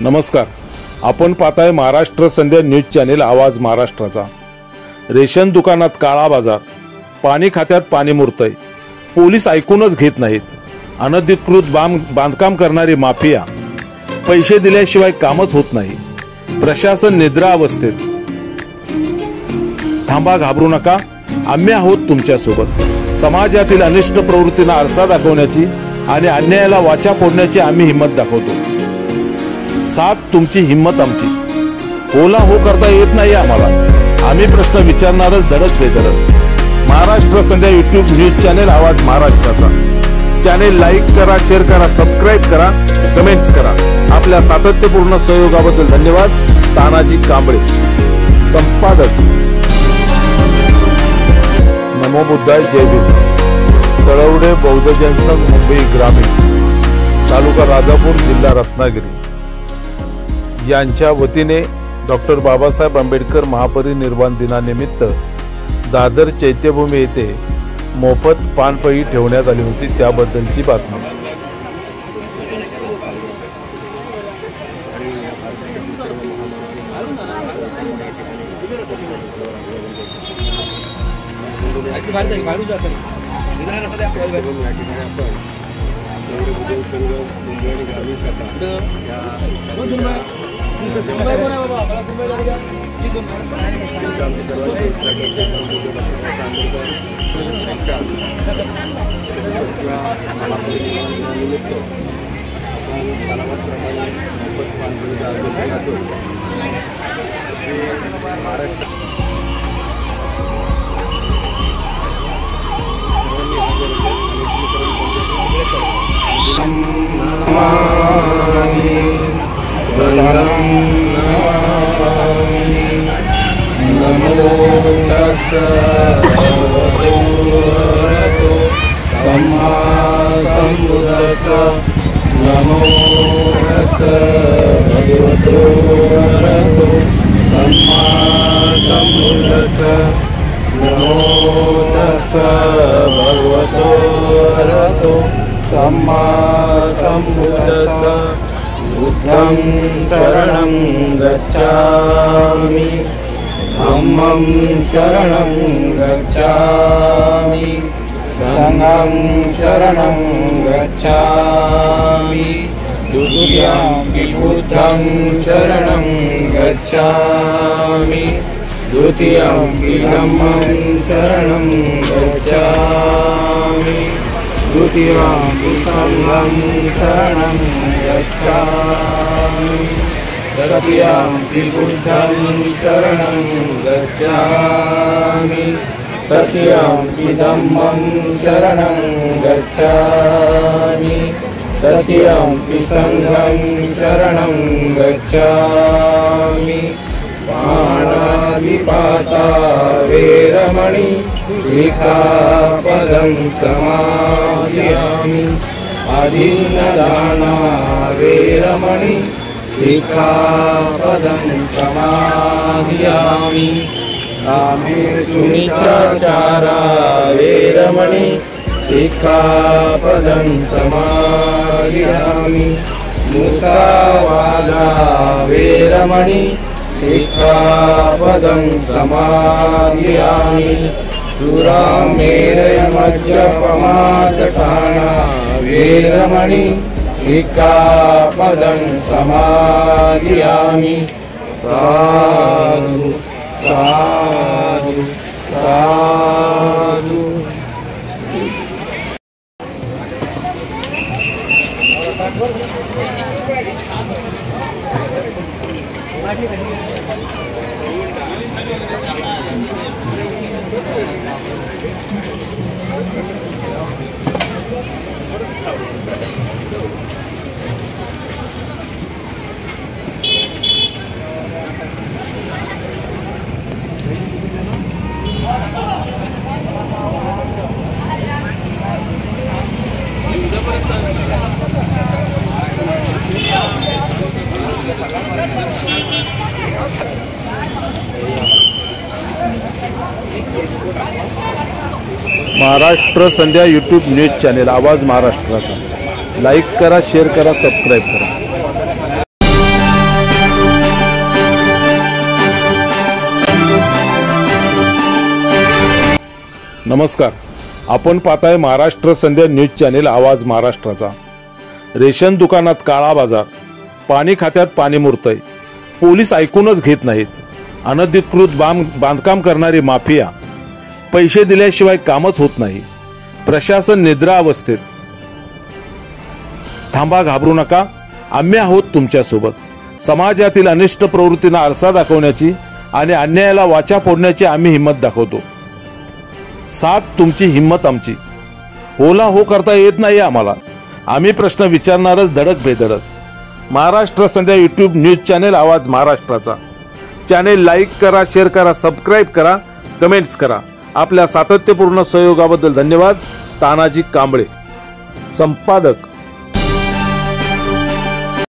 नमस्कार, आपण पाहताय महाराष्ट्र संध्या न्यूज चॅनेल आवाज महाराष्ट्राचा। रेशन दुकानात काळा बाजार, पाणी खात्यात पाणी मुरतय, पोलीस ऐकूनच घेत नाहीत, अनधिकृत बांधकाम करणारी माफिया, पैसे दिल्याशिवाय कामच होत नाही, प्रशासन निद्रा अवस्थेत। थांबा, घाबरू नका, आम्ही आहोत तुमच्या सोबत। समाजातील अनिष्ट प्रवृत्तींना आरसा दाखवण्याची आणि अन्यायाला वाचा फोडण्याची आम्ही हिम्मत दाखवतो। साथ तुमची, हिम्मत आमची। होला हो करता येत नाही आम्हाला, आम्ही प्रश्न विचारणारच धडक बेधडक। महाराष्ट्र संध्या यूट्यूब न्यूज चॅनेल आवाज महाराष्ट्राचा चॅनेल लाईक करा, शेअर करा, सबस्क्राइब करा, कमेंट्स करा। आपल्या सातत्यपूर्ण सहयोगाबद्दल धन्यवाद। तानाजी कांबळे, संपादक नमो बुद्धाय, जय भीम। तळवडे बौद्ध जनसंघ, मुंबई ग्रामीण, तालुका राजापूर, जिल्हा रत्नागिरी यांच्या वतीने डॉक्टर बाबासाहेब आंबेडकर महापरिनिर्वाण दिनानिमित्त दादर चैत्यभूमी येथे मोफत पानपळी ठेवण्यात आली होती, त्याबद्दलची बातमी। बुद्धं शरणं गच्छामि, धम्मं शरणं गच्छामि, संघं शरणं गच्छामि, द्वितीयं बुद्धं शरणं गच्छामि, द्वितीयं धम्मं शरणं गच्छामि, द्वितीयं संघं शरणं गच्छामि, तृतीयं बुद्धं शरणं गच्छामि, तृतीयं धम्मं शरणं गच्छामि, तृतीयं संघं शरणं गच्छामि। पाणातिपाता वेरमणि सिक्खापदं समादयामि, अदीन्नदाना वेरमणि सिक्खापदं समादयामि, कामेषु मिथ्याचारा वेरमणि सिक्खापदं समादयामि, मुसावादा वेरमणि सिक्खापदं समादयामि, सुरामेरयमज्जपमादठाना वेरमणि सिक्खापदं समादयामि। साधु साधु साधु। महाराष्ट्र संध्या यूट्यूब न्यूज चॅनेल आवाज महाराष्ट्राचा लाईक करा, शेअर करा, सबस्क्राइब करा। नमस्कार, आपण पाहताय महाराष्ट्र संध्या न्यूज चॅनेल आवाज महाराष्ट्राचा। रेशन दुकानात काळा बाजार, पाणी खात्यात पाणी मुरतंय, पोलीस ऐकूनच घेत नाहीत, अनधिकृत बांधकाम करणारी माफिया, पैसे दिल्याशिवाय कामच होत नाही, प्रशासन निद्रा अवस्थेत। थांबा, घाबरू नका, आम्ही आहोत तुमच्यासोबत। समाजातील अनिष्ट प्रवृत्तींना आरसा दाखवण्याची आणि अन्यायाला वाचा फोडण्याची आम्ही हिम्मत दाखवतो। साथ तुमची, हिम्मत आमची। होला हो करता येत नाही आम्हाला, आम्ही प्रश्न विचारणारच धडक बेधडक। महाराष्ट्र संध्या यूट्यूब न्यूज चॅनेल आवाज महाराष्ट्राचा चॅनेल लाईक करा, शेअर करा, सबस्क्राईब करा, कमेंट्स करा। आपल्या सातत्यपूर्ण सहयोगाबद्दल धन्यवाद। तानाजी कांबळे, संपादक